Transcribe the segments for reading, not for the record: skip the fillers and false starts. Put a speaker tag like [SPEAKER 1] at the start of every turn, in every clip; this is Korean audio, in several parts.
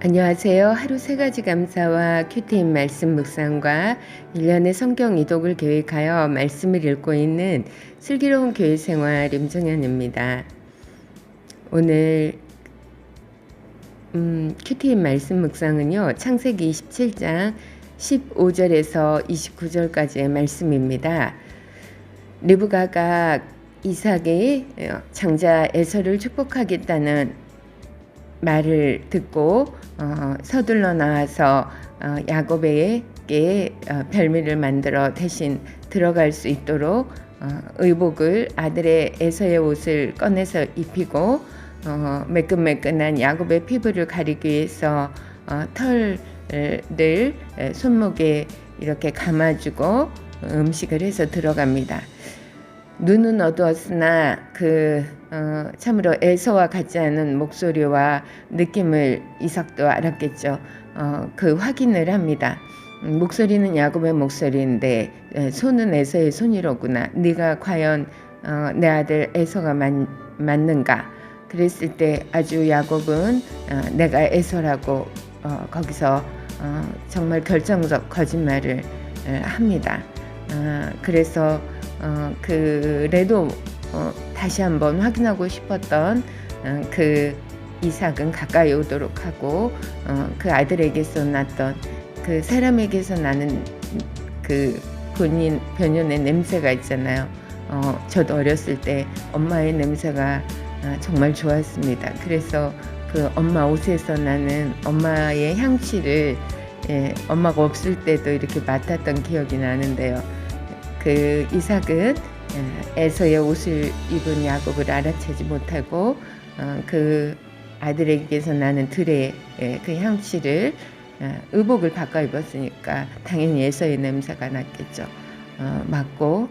[SPEAKER 1] 안녕하세요. 하루 세 가지 감사와 큐티인 말씀 묵상과 1년의 성경 이독을 계획하여 말씀을 읽고 있는 슬기로운 교회 생활 임정현입니다. 오늘 큐티인 말씀 묵상은요. 창세기 27장 15절에서 29절까지의 말씀입니다. 리브가가 이삭의 장자 에서를 축복하겠다는 말을 듣고 서둘러 나와서 야곱에게 별미를 만들어 대신 들어갈 수 있도록 의복을 아들의 에서의 옷을 꺼내서 입히고 매끈매끈한 야곱의 피부를 가리기 위해서 털을 손목에 이렇게 감아주고 음식을 해서 들어갑니다. 눈은 어두웠으나 참으로 에서와 같지 않은 목소리와 느낌을 이삭도 알았겠죠. 그 확인을 합니다. 목소리는 야곱의 목소리인데 손은 에서의 손이로구나. 네가 과연 내 아들 에서가 맞는가? 그랬을 때 아주 야곱은 내가 에서라고 거기서 정말 결정적 거짓말을 합니다. 그래서 그래도 다시 한번 확인하고 싶었던 그 이삭은 가까이 오도록 하고 그 아들에게서 났던 그 사람에게서 나는 그 변연의 냄새가 있잖아요. 저도 어렸을 때 엄마의 냄새가 정말 좋았습니다. 그래서 그 엄마 옷에서 나는 엄마의 향취를 엄마가 없을 때도 이렇게 맡았던 기억이 나는데요. 그 이삭은 에서의 옷을 입은 야곱을 알아채지 못하고 그 아들에게서 나는 들의 그 향취를 의복을 바꿔 입었으니까 당연히 에서의 냄새가 났겠죠. 맡고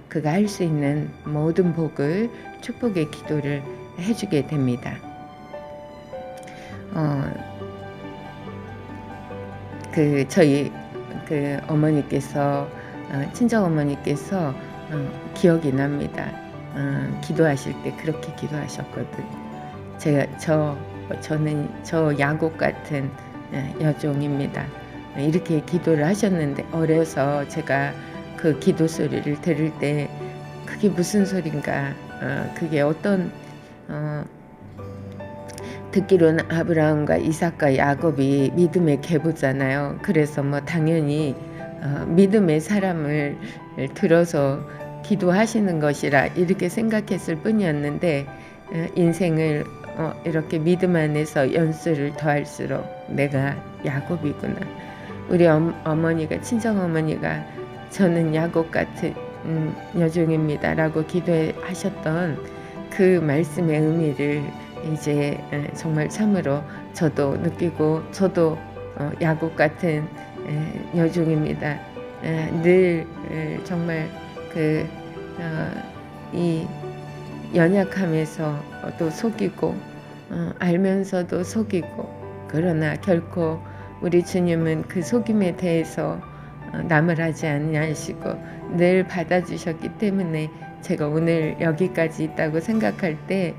[SPEAKER 1] 그가 할 수 있는 모든 복을 축복의 기도를 해주게 됩니다. 저희 어머니께서 친정 어머니께서 기억이 납니다. 기도하실 때 그렇게 기도하셨거든. 저는 야곱 같은 여종입니다. 이렇게 기도를 하셨는데 어려서 제가 그 기도 소리를 들을 때 그게 무슨 소린가? 그게 어떤 듣기로는 아브라함과 이삭과 야곱이 믿음의 계보잖아요. 그래서 당연히 믿음의 사람을 들어서 기도하시는 것이라 이렇게 생각했을 뿐이었는데 인생을 이렇게 믿음 안에서 연수를 더할수록 내가 야곱이구나. 우리 어머니가 친정어머니가 저는 야곱 같은 여종입니다 라고 기도하셨던 그 말씀의 의미를 이제 정말 참으로 저도 느끼고 저도 야곱 같은 여종입니다. 늘 정말 이 연약함에서 또 속이고 알면서도 속이고 그러나 결코 우리 주님은 그 속임에 대해서 남을 하지 아니하시고 늘 받아주셨기 때문에 제가 오늘 여기까지 있다고 생각할 때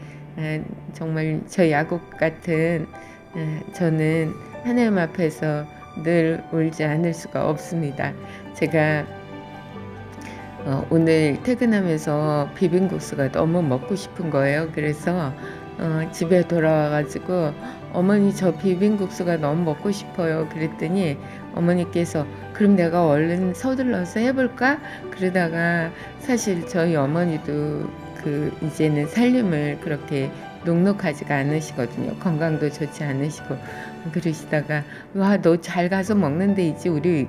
[SPEAKER 1] 정말 저 야곱 같은 저는 하나님 앞에서 늘 울지 않을 수가 없습니다. 제가 오늘 퇴근하면서 비빔국수가 너무 먹고 싶은 거예요. 그래서 집에 돌아와가지고 어머니 저 비빔국수가 너무 먹고 싶어요. 그랬더니 어머니께서 그럼 내가 얼른 서둘러서 해볼까? 그러다가 사실 저희 어머니도 이제는 살림을 그렇게 녹록하지가 않으시거든요. 건강도 좋지 않으시고 그러시다가 와, 너 잘 가서 먹는 데이지 우리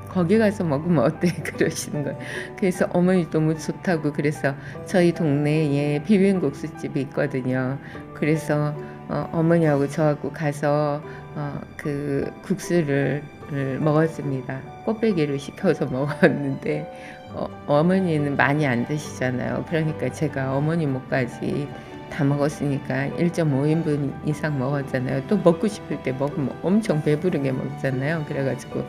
[SPEAKER 1] 거기 가서 먹으면 어때? 그러시는 거예요. 그래서 어머니 너무 좋다고 그래서 저희 동네에 비빔국수집이 있거든요. 그래서 어머니하고 저하고 가서 그 국수를 먹었습니다. 꽃배기를 시켜서 먹었는데 어머니는 많이 안 드시잖아요. 그러니까 제가 어머니 목까지 다 먹었으니까 1.5인분 이상 먹었잖아요. 또 먹고 싶을 때 먹으면 엄청 배부르게 먹잖아요. 그래가지고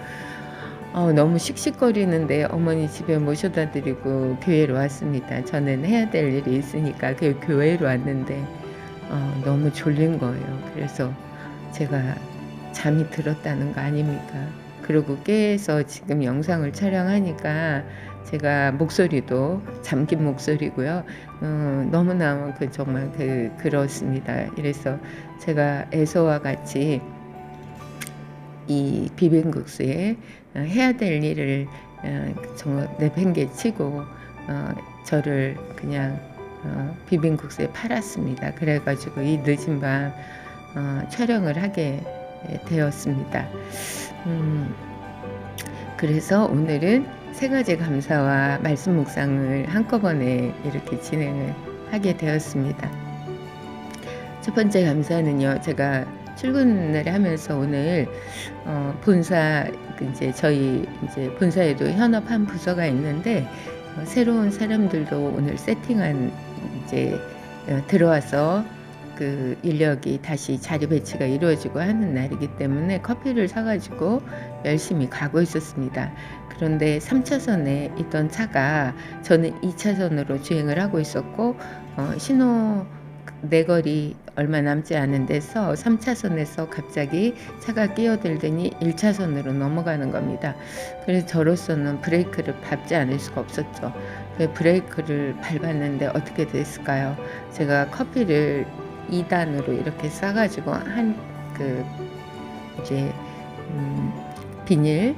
[SPEAKER 1] 너무 씩씩거리는데 어머니 집에 모셔다 드리고 교회로 왔습니다. 저는 해야 될 일이 있으니까 교회로 왔는데 너무 졸린 거예요. 그래서 제가 잠이 들었다는 거 아닙니까? 그리고 깨서 지금 영상을 촬영하니까 제가 목소리도 잠긴 목소리고요. 너무나 정말 그렇습니다. 이래서 제가 애서와 같이 이 비빔국수에 해야 될 일을 정말 내팽개치고 저를 그냥 비빔국수에 팔았습니다. 그래가지고 이 늦은 밤 촬영을 하게 되었습니다. 그래서 오늘은 세 가지 감사와 말씀 묵상을 한꺼번에 이렇게 진행을 하게 되었습니다. 첫 번째 감사는요, 제가 출근을 하면서 오늘 본사 저희 본사에도 현업 한 부서가 있는데 새로운 사람들도 오늘 세팅한 들어와서 그 인력이 다시 자리 배치가 이루어지고 하는 날이기 때문에 커피를 사가지고 열심히 가고 있었습니다. 그런데 3차선에 있던 차가 저는 2차선으로 주행을 하고 있었고 신호 내거리 얼마 남지 않은 데서 3차선에서 갑자기 차가 끼어들더니 1차선으로 넘어가는 겁니다. 그래서 저로서는 브레이크를 밟지 않을 수가 없었죠. 브레이크를 밟았는데 어떻게 됐을까요? 제가 커피를 2단으로 이렇게 싸가지고 비닐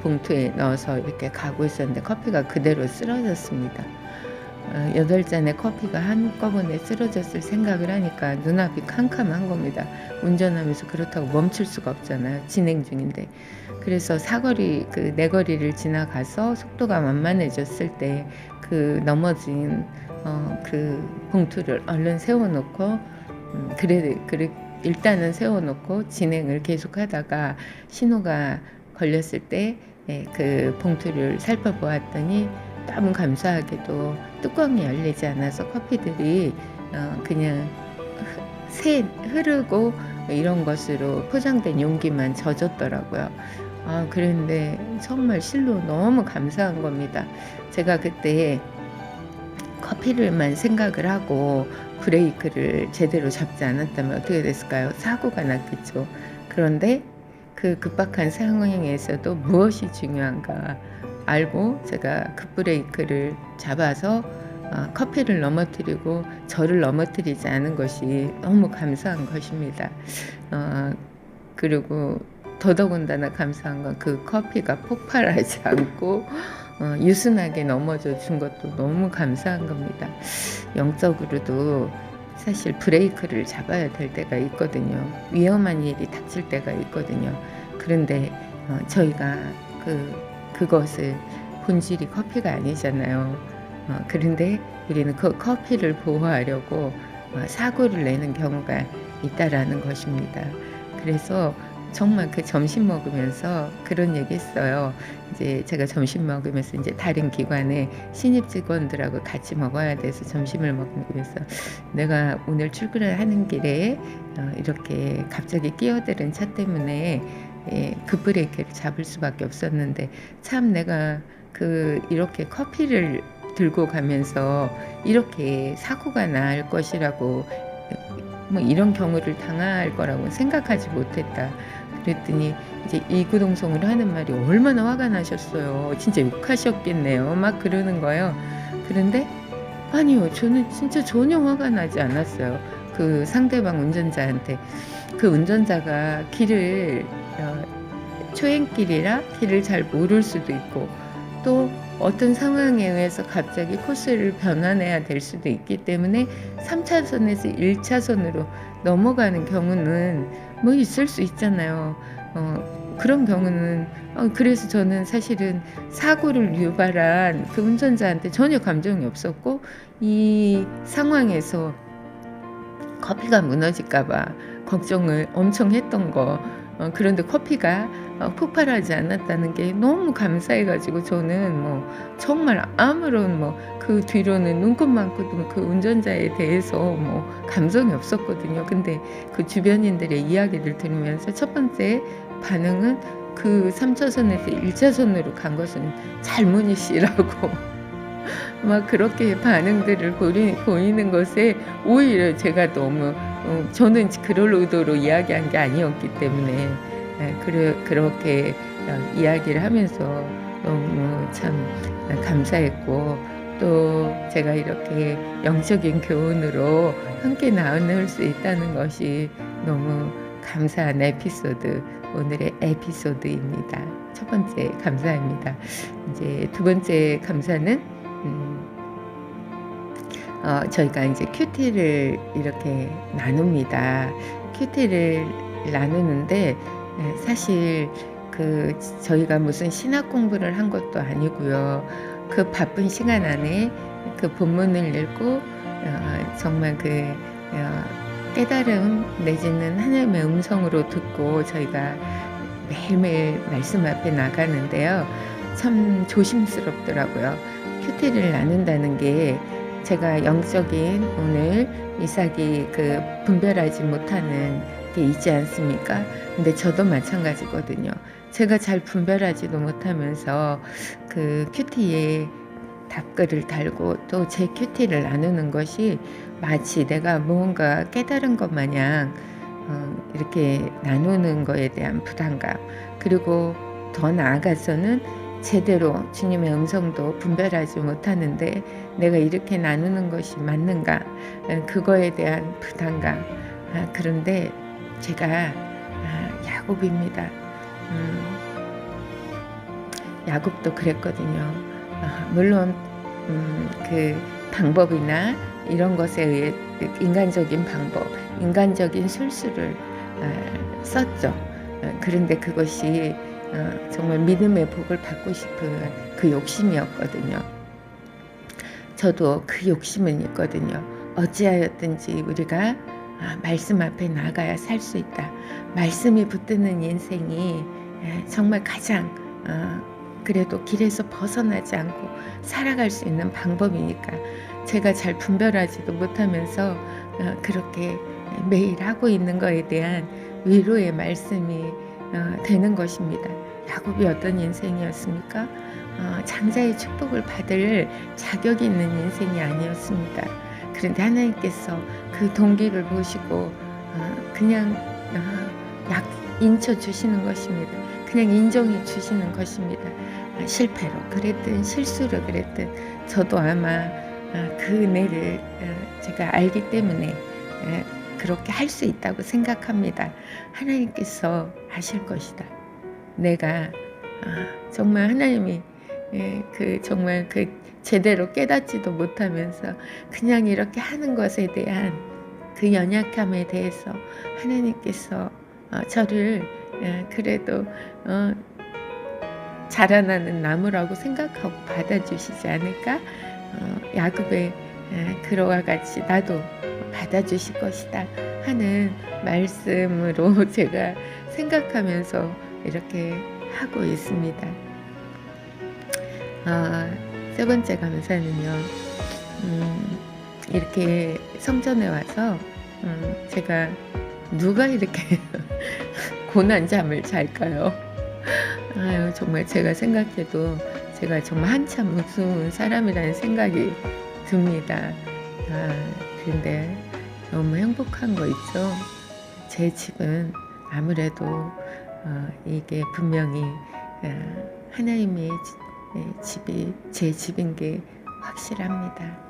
[SPEAKER 1] 봉투에 넣어서 이렇게 가고 있었는데 커피가 그대로 쓰러졌습니다. 8잔의 커피가 한꺼번에 쓰러졌을 생각을 하니까 눈앞이 캄캄한 겁니다. 운전하면서 그렇다고 멈출 수가 없잖아요. 진행 중인데. 그래서 사거리 내거리를 지나가서 속도가 만만해졌을 때 넘어진 봉투를 얼른 세워놓고 일단은 세워놓고 진행을 계속하다가 신호가 걸렸을 때 그 봉투를 살펴보았더니 너무 감사하게도 뚜껑이 열리지 않아서 커피들이 그냥 흐르고 이런 것으로 포장된 용기만 젖었더라고요. 그런데 정말 실로 너무 감사한 겁니다. 제가 그때 커피를만 생각을 하고 브레이크를 제대로 잡지 않았다면 어떻게 됐을까요? 사고가 났겠죠. 그런데 그 급박한 상황에서도 무엇이 중요한가 알고 제가 급브레이크를 잡아서 커피를 넘어뜨리고 저를 넘어뜨리지 않은 것이 너무 감사한 것입니다. 그리고 더더군다나 감사한 건 그 커피가 폭발하지 않고 유순하게 넘어져 준 것도 너무 감사한 겁니다. 영적으로도 사실 브레이크를 잡아야 될 때가 있거든요. 위험한 일이 닥칠 때가 있거든요. 그런데 저희가 그것을 본질이 커피가 아니잖아요. 그런데 우리는 그 커피를 보호하려고 사고를 내는 경우가 있다라는 것입니다. 그래서 정말 점심 먹으면서 그런 얘기 했어요. 제가 점심 먹으면서 다른 기관의 신입 직원들하고 같이 먹어야 돼서 점심을 먹으면서 내가 오늘 출근을 하는 길에 이렇게 갑자기 끼어드는 차 때문에 급브레이크를 잡을 수밖에 없었는데 참 내가 이렇게 커피를 들고 가면서 이렇게 사고가 날 것이라고 이런 경우를 당할 거라고 생각하지 못했다. 그랬더니 이구동성으로 하는 말이 얼마나 화가 나셨어요. 진짜 욕하셨겠네요. 막 그러는 거예요. 그런데 아니요, 저는 진짜 전혀 화가 나지 않았어요. 상대방 운전자한테 운전자가 길을 초행길이라 길을 잘 모를 수도 있고 또 어떤 상황에 의해서 갑자기 코스를 변환해야 될 수도 있기 때문에 3차선에서 1차선으로 넘어가는 경우는 있을 수 있잖아요. 그런 경우는 그래서 저는 사실은 사고를 유발한 그 운전자한테 전혀 감정이 없었고 이 상황에서 커피가 무너질까 봐 걱정을 엄청 했던 거 그런데 커피가 폭발하지 않았다는 게 너무 감사해가지고 저는 정말 아무런 그 뒤로는 눈곱만큼도 그 운전자에 대해서 감정이 없었거든요. 근데 그 주변인들의 이야기를 들으면서 첫 번째 반응은 3차선에서 1차선으로 간 것은 잘못이시라고 막 그렇게 반응들을 보이는 것에 오히려 제가 너무 저는 그럴 의도로 이야기한 게 아니었기 때문에 그렇게 이야기를 하면서 너무 참 감사했고, 또 제가 이렇게 영적인 교훈으로 함께 나눌 수 있다는 것이 너무 감사한 에피소드, 오늘의 에피소드입니다. 첫 번째 감사입니다. 이제 두 번째 감사는 저희가 이제 큐티를 이렇게 나눕니다. 큐티를 나누는데 사실 저희가 무슨 신학 공부를 한 것도 아니고요. 그 바쁜 시간 안에 그 본문을 읽고 정말 깨달음 내지는 하나님의 음성으로 듣고 저희가 매일매일 말씀 앞에 나가는데요. 참 조심스럽더라고요. 큐티를 나눈다는 게 제가 영적인 오늘 이삭이 분별하지 못하는 게 있지 않습니까? 근데 저도 마찬가지거든요. 제가 잘 분별하지도 못하면서 큐티에 답글을 달고 또 제 큐티를 나누는 것이 마치 내가 무언가 깨달은 것 마냥 이렇게 나누는 거에 대한 부담감, 그리고 더 나아가서는 제대로 주님의 음성도 분별하지 못하는데 내가 이렇게 나누는 것이 맞는가, 그거에 대한 부담감. 그런데 제가 야곱입니다. 야곱도 그랬거든요. 물론 그 방법이나 이런 것에 의해 인간적인 방법, 인간적인 술수를 썼죠. 그런데 그것이 정말 믿음의 복을 받고 싶은 그 욕심이었거든요. 저도 그 욕심은 있거든요. 어찌하였든지 우리가 말씀 앞에 나가야 살 수 있다. 말씀이 붙드는 인생이 정말 가장 그래도 길에서 벗어나지 않고 살아갈 수 있는 방법이니까 제가 잘 분별하지도 못하면서 그렇게 매일 하고 있는 것에 대한 위로의 말씀이 되는 것입니다. 야곱이 어떤 인생이었습니까? 장자의 축복을 받을 자격이 있는 인생이 아니었습니다. 그런데 하나님께서 그 동기를 보시고 그냥 인쳐 주시는 것입니다. 그냥 인정해 주시는 것입니다. 실패로 그랬든 실수로 그랬든 저도 아마 그 은혜를 제가 알기 때문에 그렇게 할 수 있다고 생각합니다. 하나님께서 아실 것이다. 내가 정말 하나님이 정말 제대로 깨닫지도 못하면서 그냥 이렇게 하는 것에 대한 그 연약함에 대해서 하나님께서 저를 그래도 자라나는 나무라고 생각하고 받아주시지 않을까? 야곱의 그러와 같이 나도 받아주실 것이다 하는 말씀으로 제가 생각하면서 이렇게 하고 있습니다. 세 번째 감사는요. 이렇게 성전에 와서 제가 누가 이렇게 고난 잠을 잘까요? 정말 제가 생각해도 제가 정말 한참 우스운 사람이라는 생각이 듭니다. 그런데 너무 행복한 거 있죠? 제 집은 아무래도 이게 분명히 하나님의 집이 제 집인 게 확실합니다.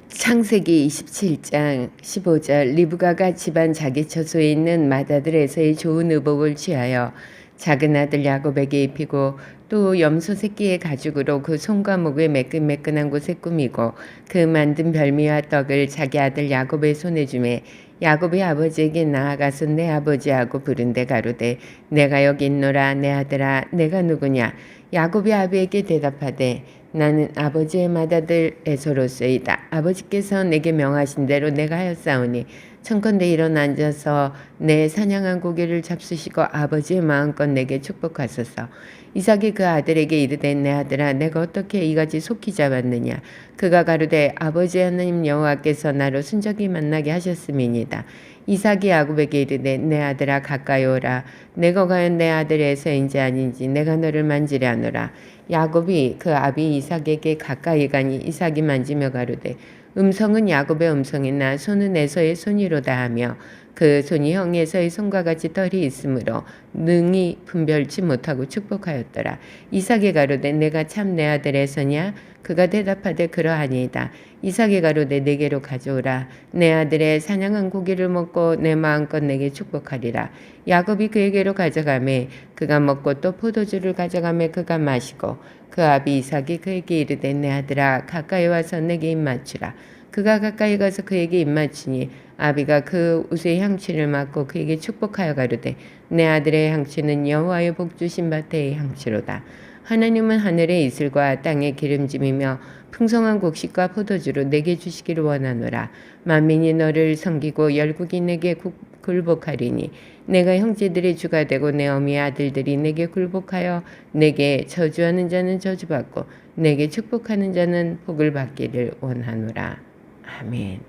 [SPEAKER 1] 창세기 27장 15절 리브가가 집안 자기 처소에 있는 맏아들에서의 좋은 의복을 취하여 작은 아들 야곱에게 입히고 또 염소 새끼의 가죽으로 그 손과 목을 매끈매끈한 곳에 꾸미고 그 만든 별미와 떡을 자기 아들 야곱의 손에 주매 야곱이 아버지에게 나아가서 내 아버지하고 부른데 가로되 내가 여기 있노라. 내 아들아 내가 누구냐. 야곱이 아비에게 대답하되 나는 아버지의 맏아들 에서로소이다. 아버지께서 내게 명하신 대로 내가 하였사오니 청컨대 일어나 앉아서 내 사냥한 고기를 잡수시고 아버지의 마음껏 내게 축복하소서. 이삭이 그 아들에게 이르되 내 아들아 내가 어떻게 이같이 속히 잡았느냐. 그가 가로되 아버지 하나님 여호와께서 나로 순적이 만나게 하셨음이니이다. 이삭이 야곱에게 이르되 내 아들아 가까이 오라. 내가 과연 내 아들에서인지 아닌지 내가 너를 만지려 하노라. 야곱이 그 아비 이삭에게 가까이 가니 이삭이 만지며 가로되 음성은 야곱의 음성이나 손은 에서의 손이로다 하며 그 손이 형 에서의 손과 같이 털이 있으므로 능히 분별치 못하고 축복하였더라. 이삭이 가로되 내가 참 내 아들 에서냐? 그가 대답하되 그러하니이다. 이삭이 가로되 내게로 가져오라. 내 아들의 사냥한 고기를 먹고 내 마음껏 내게 축복하리라. 야곱이 그에게로 가져가매 그가 먹고 또 포도주를 가져가매 그가 마시고 그 아비 이삭이 그에게 이르되 내 아들아 가까이 와서 내게 입맞추라. 그가 가까이 가서 그에게 입맞추니 아비가 그 옷의 향취를 맡고 그에게 축복하여 가로되 내 아들의 향취는 여호와의 복 주신 밭의 향취로다. 하나님은 하늘의 이슬과 땅의 기름짐이며 풍성한 곡식과 포도주로 내게 주시기를 원하노라. 만민이 너를 섬기고 열국이 내게 굴복하리니 내가 형제들의 주가 되고 내 어미의 아들들이 내게 굴복하여 내게 저주하는 자는 저주받고 내게 축복하는 자는 복을 받기를 원하노라. 아멘.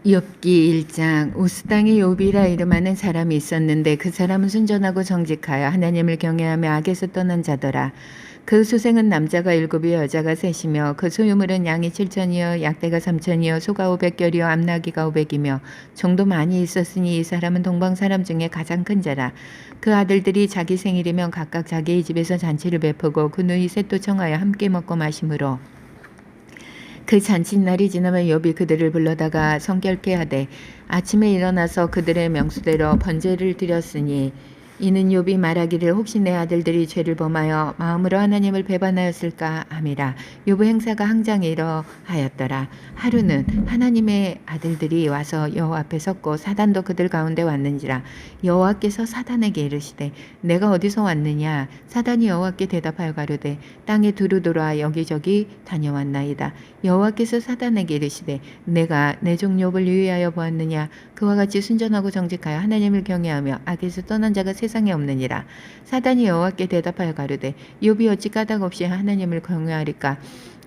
[SPEAKER 1] 욥기 1장. 우스 땅에 욥이라 이름하는 사람이 있었는데 그 사람은 순전하고 정직하여 하나님을 경외하며 악에서 떠난 자더라. 그 수생은 남자가 7이요 여자가 3이며 그 소유물은 양이 7천이요 약대가 3천이요 소가 500결이요 암나귀가 500이며 종도 많이 있었으니 이 사람은 동방 사람 중에 가장 큰 자라. 그 아들들이 자기 생일이면 각각 자기의 집에서 잔치를 베푸고 그 누이 셋도 청하여 함께 먹고 마시므로 그 잔칫날이 지나면 욥이 그들을 불러다가 성결케 하되 아침에 일어나서 그들의 명수대로 번제를 드렸으니 이는 욥이 말하기를 혹시 내 아들들이 죄를 범하여 마음으로 하나님을 배반하였을까 함이라. 욥의 행사가 항상 이러하였더라. 하루는 하나님의 아들들이 와서 여호와 앞에 섰고 사단도 그들 가운데 왔는지라. 여호와께서 사단에게 이르시되 내가 어디서 왔느냐? 사단이 여호와께 대답하여 가로되 땅에 두루 돌아 여기저기 다녀왔나이다. 여호와께서 사단에게 이르시되 내가 내 종 욥을 유의하여 보았느냐? 그와 같이 순전하고 정직하여 하나님을 경외하며 악에서 떠난 자가 세상에 없느니라. 사단이 여호와께 대답하여 가로되 욥이 어찌 까닭 없이 하나님을 경외하리까?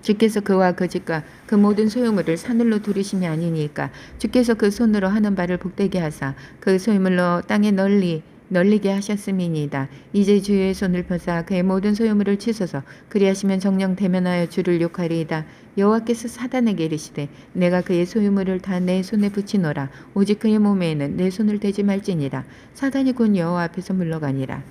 [SPEAKER 1] 주께서 그와 그 집과 그 모든 소유물을 사늘로 두르심이 아니니까. 주께서 그 손으로 하는 바를 복되게 하사 그 소유물로 땅에 널리게 하셨음이니이다. 이제 주의 손을 펴사 그의 모든 소유물을 치소서. 그리하시면 정령 대면하여 주를 욕하리이다. 여호와께서 사단에게 이르시되 내가 그의 소유물을 다 내 손에 붙이노라. 오직 그의 몸에는 내 손을 대지 말지니라. 사단이 곧 여호와 앞에서 물러가니라.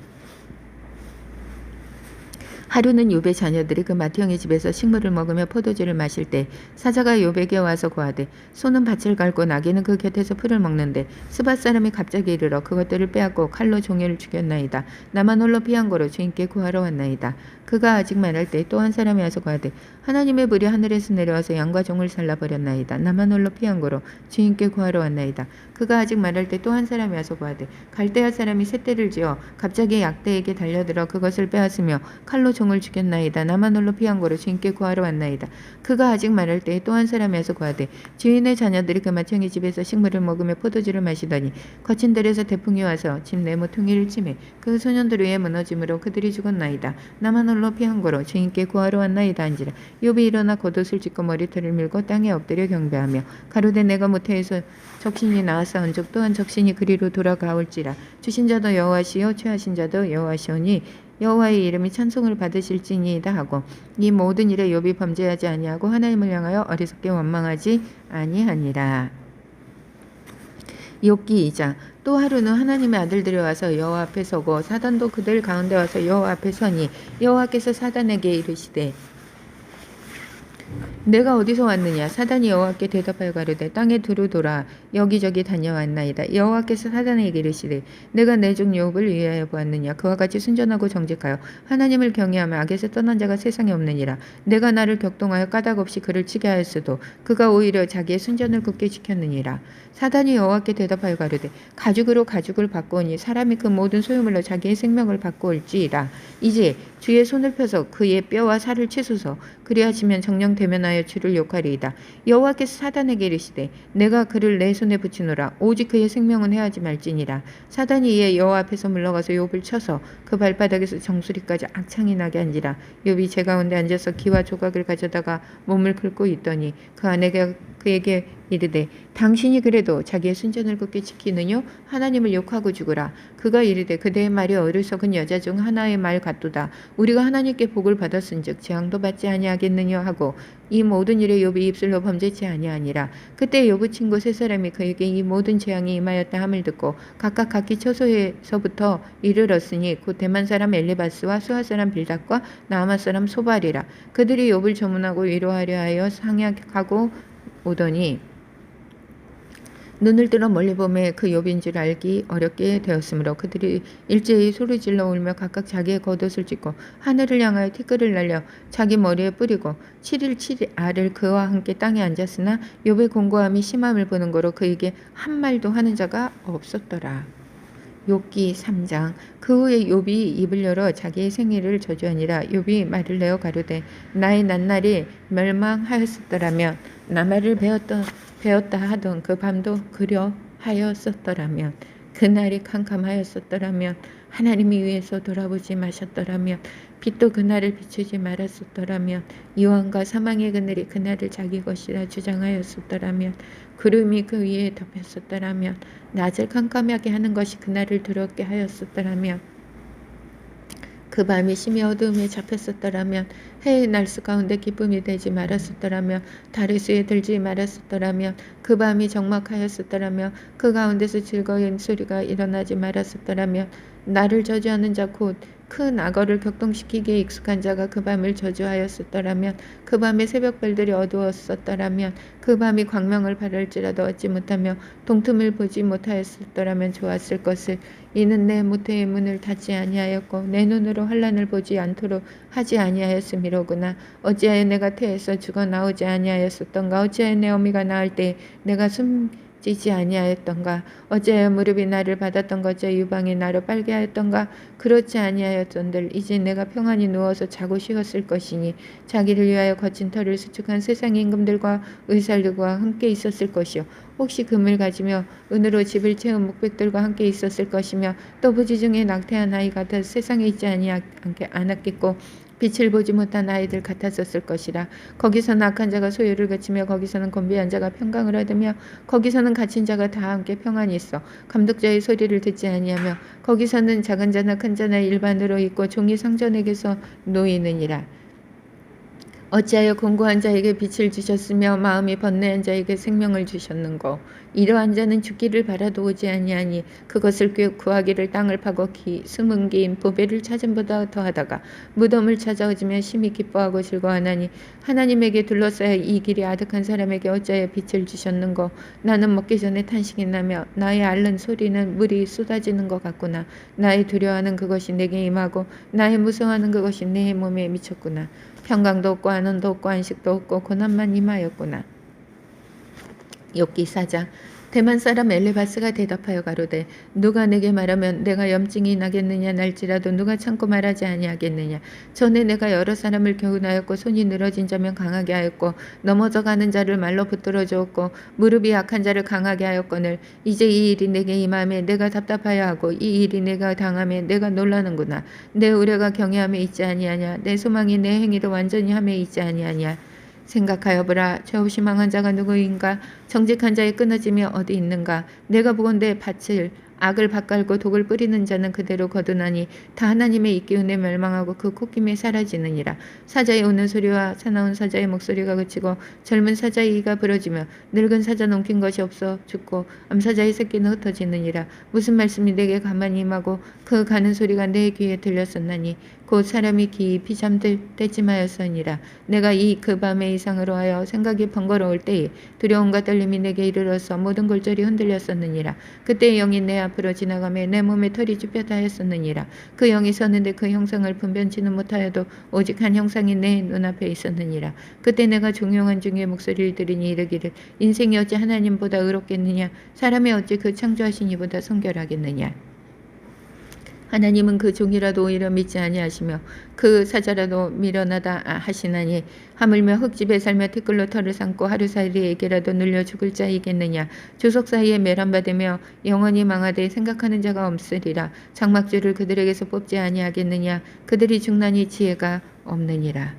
[SPEAKER 1] 하루는 욥의 자녀들이 그 맏형의 집에서 식물을 먹으며 포도주를 마실 때 사자가 욥에게 와서 고하되 소는 밭을 갈고 나귀는 그 곁에서 풀을 먹는데 스밧 사람이 갑자기 이르러 그것들을 빼앗고 칼로 종일을 죽였나이다. 나만 홀로 피한 거로 주인께 구하러 왔나이다. 그가 아직 말할 때 또 한 사람이 와서 고하되 하나님의 불이 하늘에서 내려와서 양과 종을 살라버렸나이다. 나만 홀로 피한 거로 주인께 구하러 왔나이다. 그가 아직 말할 때 또 한 사람이 와서 고하되 갈대아 사람이 셋대를 지어 갑자기 약대에게 달려들어 그것을 빼앗으며 칼로 종을 죽였나이다. 나만 홀로 피한 거로 주인께 구하러 왔나이다. 그가 아직 말할 때 또 한 사람이 와서 고하되 주인의 자녀들이 그 맏형의 집에서 식물을 먹으며 포도주를 마시더니 거친 들에서 태풍이 와서 집 내 모퉁이를 치매 그 소년들 위에 무너짐으로 그들이 죽었나이다. 나만 홀로 피한 거로 주인께 구하러 왔나이다 한지라. 욥이 일어나 겉옷을 찢고 머리털을 밀고 땅에 엎드려 경배하며 가로되 내가 모태에서 적신이 나왔사온즉 또한 적신이 그리로 돌아가올지라. 주신 자도 여호와시요 취하신 자도 여호와시오니 여호와의 이름이 찬송을 받으실지니이다 하고 이 모든 일에 욥이 범죄하지 아니하고 하나님을 향하여 어리석게 원망하지 아니하니라. 욥기 2장. 또 하루는 하나님의 아들들이 와서 여호와 앞에 서고 사단도 그들 가운데 와서 여호와 앞에 서니 여호와께서 사단에게 이르시되 내가 어디서 왔느냐? 사단이 여호와께 대답하여 가로되 땅에 두루 돌아 여기저기 다녀왔나이다. 여호와께서 사단에게 이르시되 내가 내 종 욥을 위하여 보았느냐? 그와 같이 순전하고 정직하여 하나님을 경외하며 악에서 떠난 자가 세상에 없느니라. 내가 나를 격동하여 까닭 없이 그를 치게 하였어도 그가 오히려 자기의 순전을 굳게 지켰느니라. 사단이 여호와께 대답하여 가로되 가죽으로 가죽을 바꾸오니 사람이 그 모든 소유물로 자기의 생명을 바꾸올지이다. 이제 주의 손을 펴서 그의 뼈와 살을 치소서. 그리하시면 정령 대면하여 주를 욕하리이다. 여호와께서 사단에게 이르시되 내가 그를 내 손에 붙이노라. 오직 그의 생명은 해하지 말지니라. 사단이 이에 여호와 앞에서 물러가서 욥을 쳐서 그 발바닥에서 정수리까지 악창이 나게 한지라. 욥이 제 가운데 앉아서 기와 조각을 가져다가 몸을 긁고 있더니 그 아내가 그에게 이르되 당신이 그래도 자기의 순전을 굳게 지키느뇨? 하나님을 욕하고 죽으라. 그가 이르되 그대의 말이 어리석은 여자 중 하나의 말 같도다. 우리가 하나님께 복을 받았은즉 재앙도 받지 아니하겠느냐 하고 이 모든 일에 욥이 입술로 범죄치 아니하니라. 그때 욥의 친구 세 사람이 그에게 이 모든 재앙이 임하였다 함을 듣고 각각 각기 처소에서부터 이르렀으니 곧 대만 사람 엘리바스와 수아 사람 빌닷과 나아마 사람 소발이라. 그들이 욥을 조문하고 위로하려 하여 상약하고 오더니 눈을 들어 멀리 보매 그 욥인 줄 알기 어렵게 되었으므로 그들이 일제히 소리질러 울며 각각 자기의 겉옷을 찢고 하늘을 향하여 티끌을 날려 자기 머리에 뿌리고 7일 7알을 그와 함께 땅에 앉았으나 욥의 공고함이 심함을 보는 거로 그에게 한 말도 하는 자가 없었더라. 욥기 3장. 그 후에 욥이 입을 열어 자기의 생애를 저주하니라. 욥이 말을 내어 가로되 나의 낱날이 멸망하였었더라면 나말을 배웠다 하던 그 밤도 그려 하였었더라면 그날이 캄캄하였었더라면 하나님이 위에서 돌아보지 마셨더라면 빛도 그날을 비추지 말았었더라면 이완과 사망의 그늘이 그날을 자기 것이라 주장하였었더라면 구름이 그 위에 덮였었더라면 낮을 캄캄하게 하는 것이 그날을 두렵게 하였었더라면 그 밤이 심히 어두움에 잡혔었더라면 해의 날수 가운데 기쁨이 되지 말았었더라면 달의 수에 들지 말았었더라면 그 밤이 적막하였었더라면 그 가운데서 즐거운 소리가 일어나지 말았었더라면 나를 저주하는 자 곧 큰 악어를 격동시키기에 익숙한 자가 그 밤을 저주하였었더라면 그 밤에 새벽별들이 어두웠었더라면 그 밤이 광명을 바랄지라도 얻지 못하며 동틈을 보지 못하였었더라면 좋았을 것을. 이는 내 모태의 문을 닫지 아니하였고 내 눈으로 환난을 보지 않도록 하지 아니하였음이로구나. 어찌하여 내가 태에서 죽어 나오지 아니하였었던가. 어찌하여 내 어미가 낳을 때 내가 숨지지 아니하였던가. 어찌하여 무릎이 나를 받았던가. 어찌하여 유방이 나를 빨게 하였던가. 그렇지 아니하였던들 이제 내가 평안히 누워서 자고 쉬었을 것이니 자기를 위하여 거친 털을 수축한 세상의 임금들과 의살들과 함께 있었을 것이요 혹시 금을 가지며 은으로 집을 채운 목백들과 함께 있었을 것이며 또 부지 중에 낙태한 아이 같아 세상에 있지 않았겠고 빛을 보지 못한 아이들 같았었을 것이라. 거기서는 악한 자가 소유를 그치며 거기서는 곤비한 자가 평강을 얻으며 거기서는 갇힌 자가 다 함께 평안히 있어 감독자의 소리를 듣지 아니하며 거기서는 작은 자나 큰 자나 일반으로 있고 종이 상전에게서 놓이느니라. 어찌하여 공고한 자에게 빛을 주셨으며 마음이 번뇌한 자에게 생명을 주셨는고. 이러한 자는 죽기를 바라도 오지 아니하니 그것을 구하기를 땅을 파고 숨은 긴 보배를 찾음보다 더하다가 무덤을 찾아오지며 심히 기뻐하고 즐거워하나니 하나님에게 둘러싸여 이 길이 아득한 사람에게 어찌하여 빛을 주셨는고. 나는 먹기 전에 탄식이 나며 나의 앓는 소리는 물이 쏟아지는 것 같구나. 나의 두려워하는 그것이 내게 임하고 나의 무서워하는 그것이 내 몸에 미쳤구나. 평강도 없고 안원도 없고 안식도 없고 고난만 임하였구나. 욥기 4장. 대만 사람 엘리바스가 대답하여 가로되 누가 내게 말하면 내가 염증이 나겠느냐. 날지라도 누가 참고 말하지 아니하겠느냐. 전에 내가 여러 사람을 교훈하였고 손이 늘어진 자면 강하게 하였고 넘어져 가는 자를 말로 붙들어 주었고 무릎이 약한 자를 강하게 하였거늘 이제 이 일이 내게 임함에 내가 답답하여 하고 이 일이 내가 당함에 내가 놀라는구나. 내 우려가 경외함에 있지 아니하냐. 내 소망이 내 행위도 완전히 함에 있지 아니하냐. 생각하여 보라. 좌우시망한 자가 누구인가. 정직한 자의 끊어짐이 어디 있는가. 내가 보건대 밭을 악을 밭갈고 독을 뿌리는 자는 그대로 거두나니 다 하나님의 이기운에 멸망하고 그 콧김에 사라지느니라. 사자의 우는 소리와 사나운 사자의 목소리가 그치고 젊은 사자의 이가 부러지며 늙은 사자는 옮긴 것이 없어 죽고 암사자의 새끼는 흩어지느니라. 무슨 말씀이 내게 가만히 임하고 그 가는 소리가 내 귀에 들렸었나니 곧 사람이 깊이 잠들 때쯤하였으니라. 내가 그 밤의 이상으로 하여 생각이 번거로울 때에 두려움과 떨림이 내게 이르러서 모든 골절이 흔들렸었느니라. 그때 영이 내 앞으로 지나가며 내 몸에 털이 쭈뼛 하였었느니라. 그 영이 섰는데 그 형상을 분변치는 못하여도 오직 한 형상이 내 눈앞에 있었느니라. 그때 내가 종용한 중에 목소리를 들으니 이르기를 인생이 어찌 하나님보다 의롭겠느냐. 사람이 어찌 그 창조하신 이보다 성결하겠느냐. 하나님은 그 종이라도 오히려 믿지 아니하시며 그 사자라도 밀어나다 하시나니 하물며 흙집에 살며 티끌로 털을 삼고 하루 사이에게라도 눌려 죽을 자이겠느냐. 조석 사이에 멸함받으며 영원히 망하되 생각하는 자가 없으리라. 장막줄을 그들에게서 뽑지 아니하겠느냐. 그들이 중나니 지혜가 없느니라.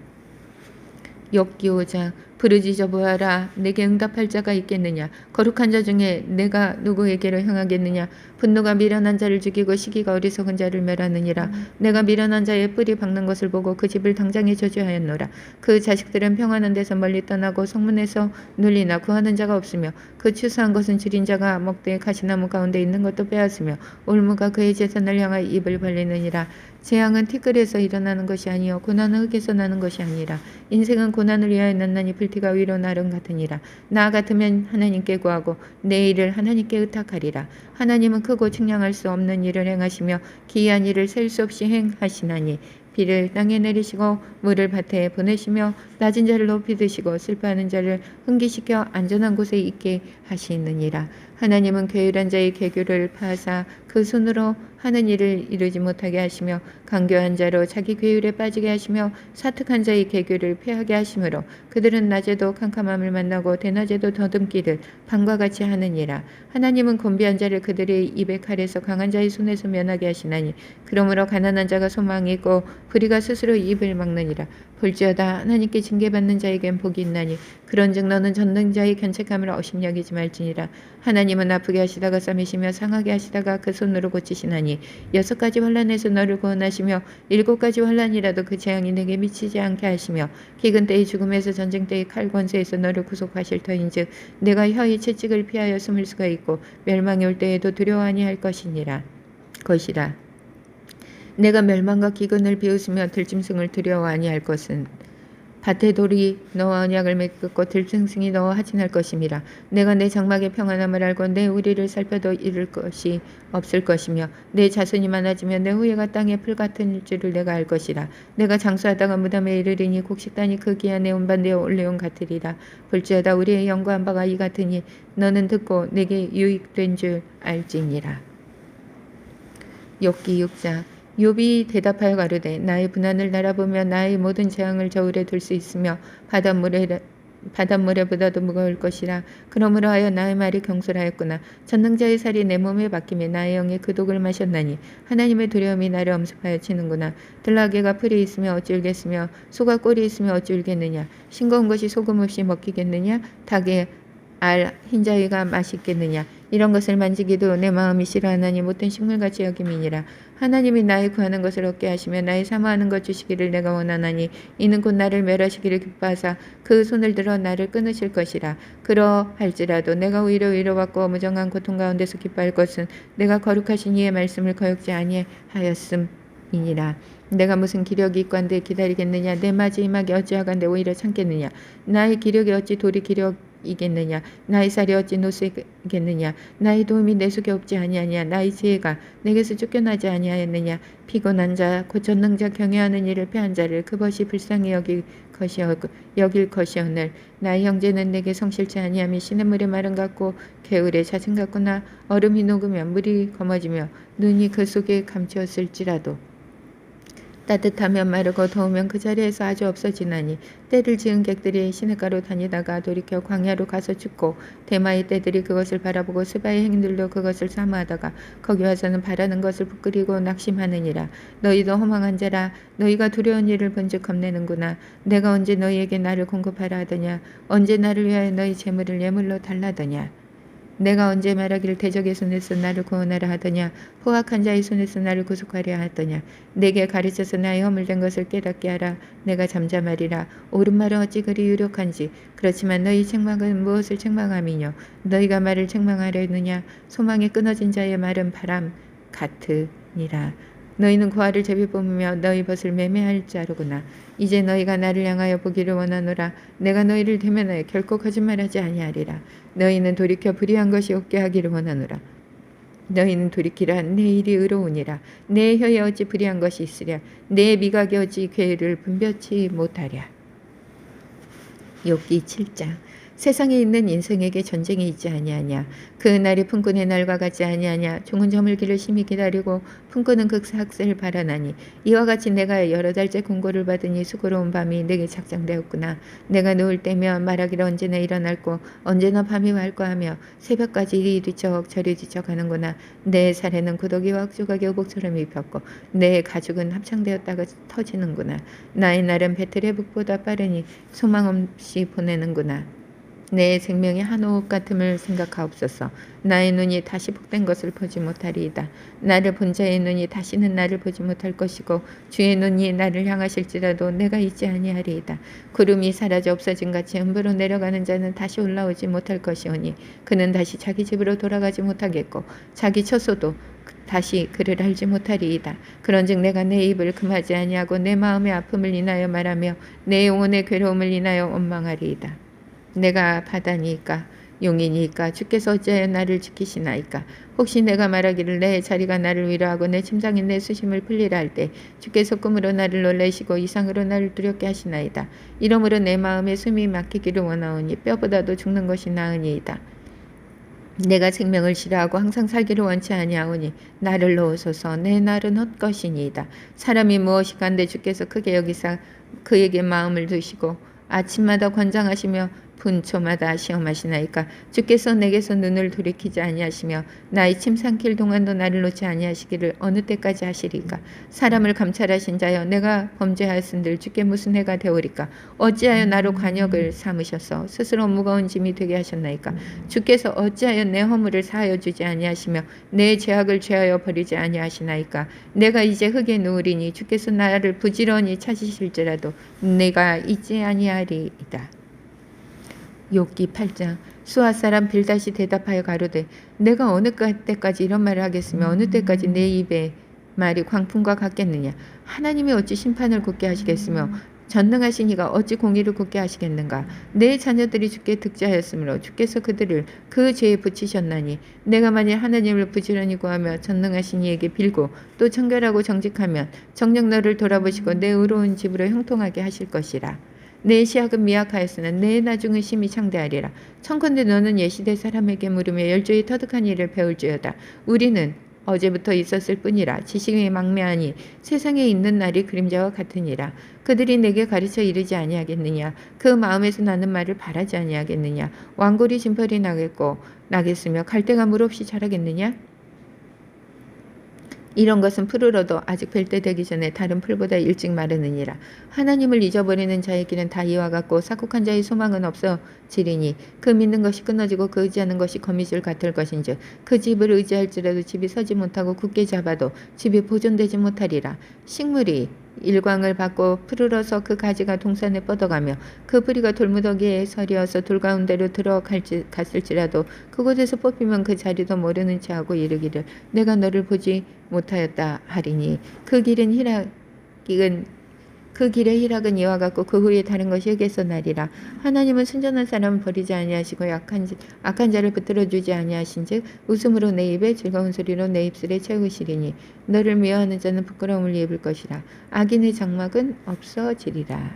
[SPEAKER 1] 욥기 5장. 부르짖어 보아라. 내게 응답할 자가 있겠느냐. 거룩한 자 중에 내가 누구에게로 향하겠느냐. 분노가 미련한 자를 죽이고 시기가 어리석은 자를 멸하느니라. 내가 미련한 자의 뿔이 박는 것을 보고 그 집을 당장에 저주하였노라. 그 자식들은 평안한 데서 멀리 떠나고 성문에서 눌리나 구하는 자가 없으며 그 추수한 것은 줄인 자가 먹되 가시나무 가운데 있는 것도 빼앗으며 올무가 그의 재산을 향하여 입을 벌리느니라. 재앙은 티끌에서 일어나는 것이 아니요 고난은 흙에서 나는 것이 아니라. 인생은 고난을 위하여 났나니 불티가 위로 나름 같으니라. 나 같으면 하나님께 구하고 내 일을 하나님께 의탁하리라. 하나님은 크고 측량할 수 없는 일을 행하시며 기이한 일을 셀 수 없이 행하시나니 비를 땅에 내리시고 물을 밭에 보내시며 낮은 자를 높이 드시고 슬퍼하는 자를 흥기시켜 안전한 곳에 있게 하시느니라. 하나님은 괴율한 자의 괴교를 파하사 그 손으로 하는 일을 이루지 못하게 하시며 강교한 자로 자기 괴율에 빠지게 하시며 사특한 자의 괴교를 패하게 하시므로 그들은 낮에도 캄캄함을 만나고 대낮에도 더듬기를 밤과 같이 하느니라. 하나님은 곤비한 자를 그들의 입의 칼에서 강한 자의 손에서 면하게 하시나니 그러므로 가난한 자가 소망이 있고 불의가 스스로 입을 막느니라. 볼지어다 하나님께 징계받는 자에겐 복이 있나니 그런즉 너는 전능자의 견책함을 어심여기지 말지니라. 하나님은 아프게 하시다가 싸매시며 상하게 하시다가 그 손으로 고치시나니 6가지 환난에서 너를 구원하시며 7가지 환난이라도 그 재앙이 내게 미치지 않게 하시며 기근 때의 죽음에서 전쟁 때의 칼 권세에서 너를 구속하실 터인즉 내가 혀의 채찍을 피하여 숨을 수가 있고 멸망이 올 때에도 두려워 아니할 것이라. 내가 멸망과 기근을 비웃으며 들짐승을 두려워 아니할 것은 밭의 돌이 너와 언약을 맺고 들짐승이 너와 하진할 것임이라. 내가 내 장막의 평안함을 알고 내 우리를 살펴도 잃을 것이 없을 것이며 내 자손이 많아지며 내 후예가 땅의 풀 같은 줄을 내가 알 것이라. 내가 장수하다가 무덤에 이르리니 곡식단이 그 기한에 운반되어 올레온 같으리라. 볼지어다 우리의 연구한 바가 이 같으니 너는 듣고 내게 유익된 줄 알지니라. 욥기 6장. 욥이 대답하여 가로되 나의 분한을 날아보며 나의 모든 재앙을 저울에 둘 수 있으며 바닷모래보다도 무거울 것이라. 그러므로 하여 나의 말이 경솔하였구나. 전능자의 살이 내 몸에 박힘에 나의 영에 그 독을 마셨나니 하나님의 두려움이 나를 엄습하여 치는구나. 들나귀가 풀이 있으며 어찌 울겠으며 소가 꼴이 있으며 어찌 울겠느냐. 싱거운 것이 소금 없이 먹히겠느냐. 닭의 알 흰자위가 맛있겠느냐. 이런 것을 만지기도 내 마음이 싫어하나니 못된 식물같이 여김이니라. 하나님이 나의 구하는 것을 얻게 하시며 나의 사모하는 것 주시기를 내가 원하나니 이는 곧 나를 멸하시기를 기뻐하사 그 손을 들어 나를 끊으실 것이라. 그러할지라도 내가 오히려 위로받고 무정한 고통 가운데서 기뻐할 것은 내가 거룩하신 이의 말씀을 거역지 아니하였음이니라. 내가 무슨 기력이 있고 한데 기다리겠느냐. 내 맞이 임하게 어찌하간데 오히려 참겠느냐. 나의 기력이 어찌 돌이 기력이겠느냐. 나의 살이 어찌 노쇠겠느냐. 나의 도움이 내 속에 없지 아니하냐. 나의 지혜가 내게서 쫓겨나지 아니하였느냐. 피곤한 자 곧 전능자 경외하는 일을 패한 자를 그것이 불쌍히 여길 것이오늘 나의 형제는 내게 성실치 아니하며 시냇물의 마른 같고 개울의 잦은 같구나. 얼음이 녹으면 물이 검어지며 눈이 그 속에 감추었을지라도 따뜻하면 마르고 더우면 그 자리에서 아주 없어지나니 때를 지은 객들이 시냇가로 다니다가 돌이켜 광야로 가서 죽고 대마의 떼들이 그것을 바라보고 스바의 행들도 그것을 사모하다가 거기 와서는 바라는 것을 부끄리고 낙심하느니라. 너희도 허망한 자라. 너희가 두려운 일을 본즉 겁내는구나. 내가 언제 너희에게 나를 공급하라 하더냐. 언제 나를 위하여 너희 재물을 예물로 달라더냐. 내가 언제 말하기를 대적의 손에서 나를 구원하라 하더냐. 포악한 자의 손에서 나를 구속하려 하더냐. 내게 가르쳐서 나의 허물된 것을 깨닫게 하라. 내가 잠잠하리라. 옳은 말은 어찌 그리 유력한지. 그렇지만 너희 책망은 무엇을 책망함이뇨. 너희가 말을 책망하려느냐. 소망이 끊어진 자의 말은 바람 같으니라. 너희는 고아를 제비 뽑으며 너희 벗을 매매할 자로구나. 이제 너희가 나를 향하여 보기를 원하노라. 내가 너희를 대면하여 결코 거짓말하지 아니하리라. 너희는 돌이켜 불의한 것이 없게 하기를 원하노라. 너희는 돌이키라. 내 일이 의로우니라. 내 혀에 어찌 불의한 것이 있으랴. 내 미각이 어찌 괴를 분별치 못하랴. 욥기 7장. 세상에 있는 인생에게 전쟁이 있지 아니하냐. 그 날이 품꾼의 날과 같지 아니하냐. 종은 저물기를 심히 기다리고 품꾼은 그 삭슬을 바라나니 이와 같이 내가 여러 달째 공고를 받으니 수고로운 밤이 내게 작정되었구나. 내가 누울 때면 말하기를 언제나 일어날고 언제나 밤이 왈고하며 새벽까지 이리 뒤척 저리 뒤척하는구나. 내 살에는 구더기와 흑조각이 오복처럼 입혔고 내 가죽은 합창되었다가 터지는구나. 나의 날은 배틀의 북보다 빠르니 소망 없이 보내는구나. 내 생명이 한 호흡 같음을 생각하옵소서. 나의 눈이 다시 복된 것을 보지 못하리이다. 나를 본 자의 눈이 다시는 나를 보지 못할 것이고 주의 눈이 나를 향하실지라도 내가 있지 아니하리이다. 구름이 사라져 없어진 같이 음부로 내려가는 자는 다시 올라오지 못할 것이오니 그는 다시 자기 집으로 돌아가지 못하겠고 자기 처소도 다시 그를 알지 못하리이다. 그런즉 내가 내 입을 금하지 아니하고 내 마음의 아픔을 인하여 말하며 내 영혼의 괴로움을 인하여 원망하리이다. 내가 바다니까 용이니까 주께서 어찌하여 나를 지키시나이까. 혹시 내가 말하기를 내 자리가 나를 위로하고 내 침상이 내 수심을 풀리라 할 때 주께서 꿈으로 나를 놀라시고 이상으로 나를 두렵게 하시나이다. 이러므로 내 마음에 숨이 막히기를 원하오니 뼈보다도 죽는 것이 나으니이다. 내가 생명을 싫어하고 항상 살기를 원치 아니하오니 나를 놓으소서. 내 날은 헛것이니이다. 사람이 무엇이 간데 주께서 크게 여기사 그에게 마음을 두시고 아침마다 권장하시며 분초마다 시험하시나이까. 주께서 내게서 눈을 돌이키지 아니하시며 나의 침 삼킬 동안도 나를 놓지 아니하시기를 어느 때까지 하시리까. 사람을 감찰하신 자여 내가 범죄하였은들 주께 무슨 해가 되오리까. 어찌하여 나로 관역을 삼으셔서 스스로 무거운 짐이 되게 하셨나이까. 주께서 어찌하여 내 허물을 사하여 주지 아니하시며 내 죄악을 죄하여 버리지 아니하시나이까. 내가 이제 흙에 누우리니 주께서 나를 부지런히 찾으실지라도 내가 잊지 아니하리이다. 욥기 8장. 수아 사람 빌닷이 대답하여 가로되 내가 어느 때까지 이런 말을 하겠으며 어느 때까지 내 입에 말이 광풍과 같겠느냐. 하나님이 어찌 심판을 굳게 하시겠으며 전능하신 이가 어찌 공의를 굳게 하시겠는가. 내 자녀들이 주께 득죄하였으므로 주께서 그들을 그 죄에 붙이셨나니 내가 만일 하나님을 부지런히 구하며 전능하신 이에게 빌고 또 청결하고 정직하면 정녕 너를 돌아보시고 내 의로운 집으로 형통하게 하실 것이라. 내 시약은 미약하였으나 내 나중은 심히 창대하리라. 청컨대 너는 예시대 사람에게 물으며 열조의 터득한 일을 배울지어다. 우리는 어제부터 있었을 뿐이라. 지식이 망매하니 세상에 있는 날이 그림자와 같으니라. 그들이 내게 가르쳐 이르지 아니하겠느냐. 그 마음에서 나는 말을 바라지 아니하겠느냐. 왕골이 진펄이 나겠으며 갈대가 물 없이 자라겠느냐. 이런 것은 푸르러도 아직 뵐 때 되기 전에 다른 풀보다 일찍 마르느니라. 하나님을 잊어버리는 자의 길은 다 이와 같고 사국한 자의 소망은 없어지리니 그 믿는 것이 끊어지고 그 의지하는 것이 거미줄 같을 것인즉 그 집을 의지할지라도 집이 서지 못하고 굳게 잡아도 집이 보존되지 못하리라. 식물이 일광을 받고 푸르러서 그 가지가 동산에 뻗어가며 그 뿌리가 돌무더기에 서리어서 돌 가운데로 들어갔을지라도 그곳에서 뽑히면 그 자리도 모르는 체하고 이르기를 내가 너를 보지 못하였다 하리니 그 길의 희락은 이와 같고 그 후에 다른 것이 흙에서 나리라. 하나님은 순전한 사람을 버리지 아니하시고 악한 자를 붙들어 주지 아니하신즉 웃음으로 내 입에 즐거운 소리로 내 입술에 채우시리니 너를 미워하는 자는 부끄러움을 입을 것이라. 악인의 장막은 없어지리라.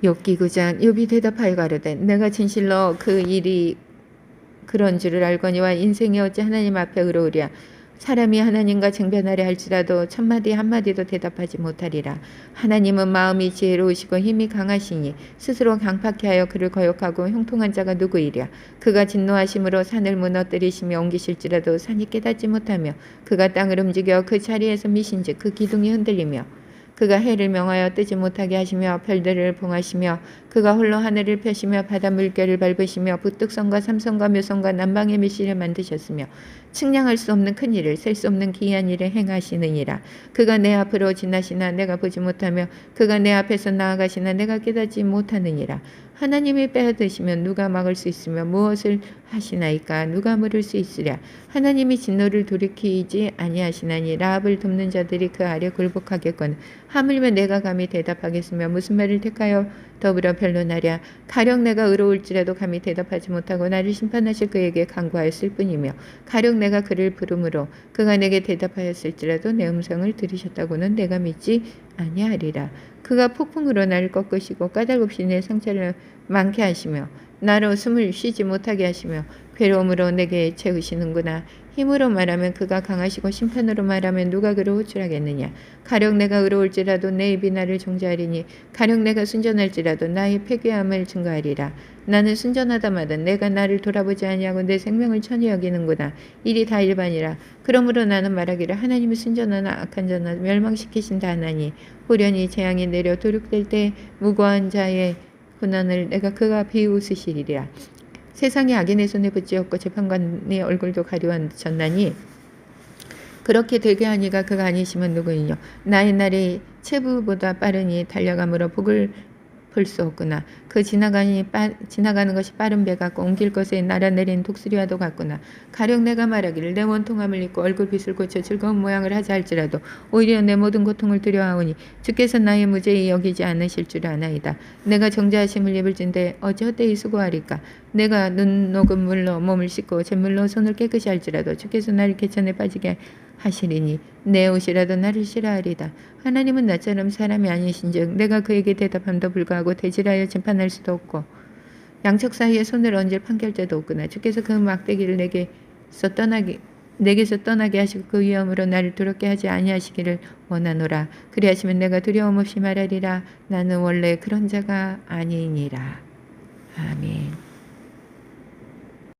[SPEAKER 1] 욥기 9장. 욥이 대답하여 가로되 내가 진실로 그 일이 그런 줄을 알거니와 인생이 어찌 하나님 앞에 의로우랴. 사람이 하나님과 쟁변하려 할지라도 첫마디 한마디도 대답하지 못하리라. 하나님은 마음이 지혜로우시고 힘이 강하시니 스스로 강팍해 하여 그를 거역하고 형통한 자가 누구이랴. 그가 진노하심으로 산을 무너뜨리시며 옮기실지라도 산이 깨닫지 못하며 그가 땅을 움직여 그 자리에서 미신즉 그 기둥이 흔들리며 그가 해를 명하여 뜨지 못하게 하시며 별들을 봉하시며 그가 홀로 하늘을 펴시며 바다 물결을 밟으시며 북극성과 삼성과 묘성과 남방의 밀실을 만드셨으며 측량할 수 없는 큰 일을 셀 수 없는 기이한 일을 행하시느니라. 그가 내 앞으로 지나시나 내가 보지 못하며 그가 내 앞에서 나아가시나 내가 깨닫지 못하느니라. 하나님이 빼앗으시면 누가 막을 수 있으며 무엇을 하시나이까. 누가 물을 수 있으랴. 하나님이 진노를 돌이키지 아니하시나니 라합을 돕는 자들이 그 아래 굴복하겠거늘 하물며 내가 감히 대답하겠으며 무슨 말을 택하여 더불어 변론하랴. 가령 내가 의로울지라도 감히 대답하지 못하고 나를 심판하실 그에게 간구하였을 뿐이며 가령 내가 그를 부르므로 그가 내게 대답하였을지라도 내 음성을 들으셨다고는 내가 믿지 아니하리라. 그가 폭풍으로 나를 꺾으시고 까닭없이 내 상처를 많게 하시며 나로 숨을 쉬지 못하게 하시며 괴로움으로 내게 채우시는구나. 힘으로 말하면 그가 강하시고 심판으로 말하면 누가 그를 호출하겠느냐. 가령 내가 의로울지라도 내 입이 나를 정죄하리니 가령 내가 순전할지라도 나의 패괴함을 증거하리라. 나는 순전하다마다 내가 나를 돌아보지 아니하고 내 생명을 천히 여기는구나. 일이 다 일반이라. 그러므로 나는 말하기를 하나님이 순전하나 악한 자나 멸망시키신다 하나니 호련히 재앙이 내려 도륙될 때 무고한 자의 고난을 내가 그가 비웃으시리라. 세상이 악인의 손에 붙지었고 재판관의 얼굴도 가리웠졌나니 그렇게 되게 하니가 그가 아니시면 누구이뇨. 나의 날이 체부보다 빠르니 달려감으로 복을 볼 수 없구나. 그 지나가는 것이 빠른 배 같고 옮길 것에 날아내린 독수리와도 같구나. 가령 내가 말하기를 내 원통함을 잊고 얼굴빛을 고쳐 즐거운 모양을 하자 할지라도 오히려 내 모든 고통을 두려워하오니 주께서 나의 무죄히 여기지 않으실 줄 아나이다. 내가 정죄하심을 입을진데 어찌 헛되이 수고하리까. 내가 눈 녹은 물로 몸을 씻고 잿물로 손을 깨끗이 할지라도 주께서 나를 개천에 빠지게 하시리니 내 옷이라도 나를 싫어하리다. 하나님은 나처럼 사람이 아니신즉 내가 그에게 대답함도 불구하고 대질하여 심판할 수도 없고 양측 사이에 손을 얹을 판결자도 없구나. 주께서 그 막대기를 내게서 떠나게 하시고 그 위험으로 나를 두렵게 하지 아니하시기를 원하노라. 그리하시면 내가 두려움 없이 말하리라. 나는 원래 그런 자가 아니니라.